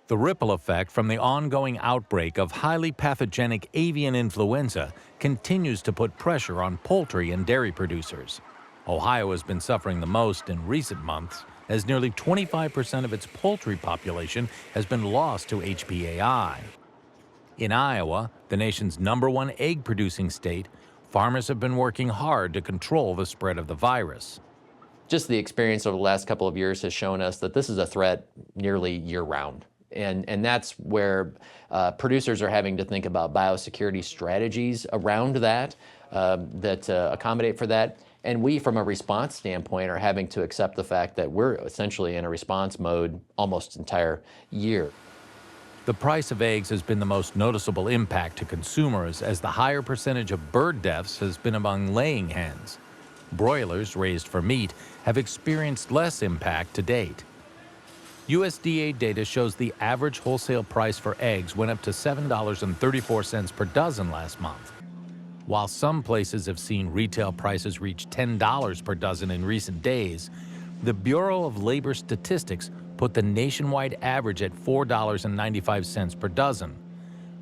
The ripple effect from the ongoing outbreak of highly pathogenic avian influenza continues to put pressure on poultry and dairy producers. Ohio has been suffering the most in recent months, as nearly 25% of its poultry population has been lost to HPAI. In Iowa, the nation's #1 egg-producing state, farmers have been working hard to control the spread of the virus. Just the experience over the last couple of years has shown us that this is a threat nearly year-round. And that's where producers are having to think about biosecurity strategies around that, accommodate for that. And we, from a response standpoint, are having to accept the fact that we're essentially in a response mode almost entire year. The price of eggs has been the most noticeable impact to consumers, as the higher percentage of bird deaths has been among laying hens. Broilers raised for meat have experienced less impact to date. USDA data shows the average wholesale price for eggs went up to $7.34 per dozen last month. While some places have seen retail prices reach $10 per dozen in recent days, the Bureau of Labor Statistics put the nationwide average at $4.95 per dozen.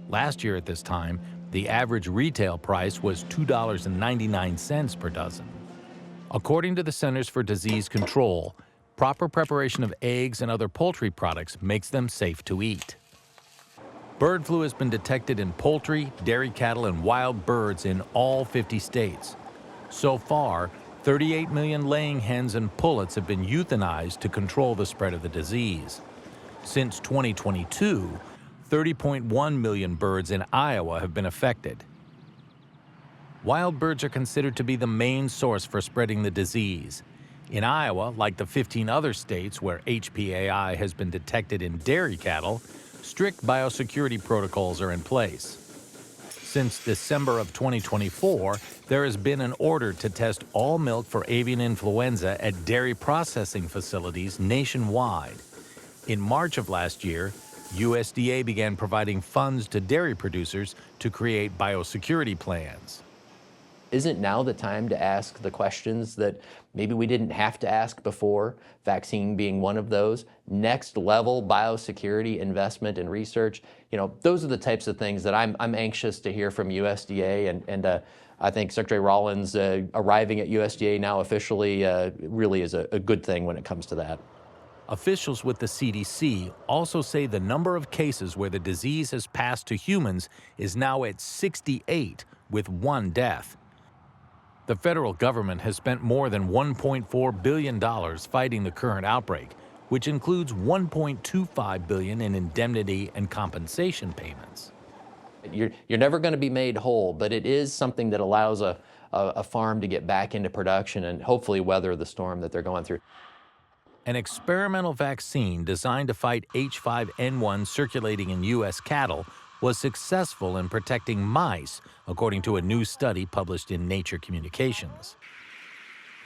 Last year at this time, the average retail price was $2.99 per dozen. According to the Centers for Disease Control, proper preparation of eggs and other poultry products makes them safe to eat. Bird flu has been detected in poultry, dairy cattle, and wild birds in all 50 states. So far, 38 million laying hens and pullets have been euthanized to control the spread of the disease. Since 2022, 30.1 million birds in Iowa have been affected. Wild birds are considered to be the main source for spreading the disease. In Iowa, like the 15 other states where HPAI has been detected in dairy cattle, strict biosecurity protocols are in place. Since December of 2024, there has been an order to test all milk for avian influenza at dairy processing facilities nationwide. In March of last year, USDA began providing funds to dairy producers to create biosecurity plans. Isn't now the time to ask the questions that maybe we didn't have to ask before, vaccine being one of those? Next level biosecurity investment and research, those are the types of things that I'm anxious to hear from USDA, and I think Secretary Rollins arriving at USDA now officially really is a good thing when it comes to that. Officials with the CDC also say the number of cases where the disease has passed to humans is now at 68, with 1 death. The federal government has spent more than $1.4 billion fighting the current outbreak, which includes $1.25 billion in indemnity and compensation payments. You're never going to be made whole, but it is something that allows a farm to get back into production and hopefully weather the storm that they're going through. An experimental vaccine designed to fight H5N1 circulating in U.S. cattle was successful in protecting mice, according to a new study published in Nature Communications.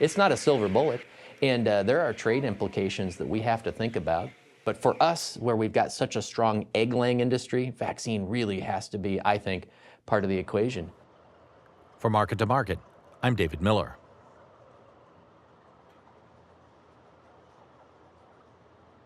It's not a silver bullet, and there are trade implications that we have to think about. But for us, where we've got such a strong egg-laying industry, vaccine really has to be, I think, part of the equation. For Market to Market, I'm David Miller.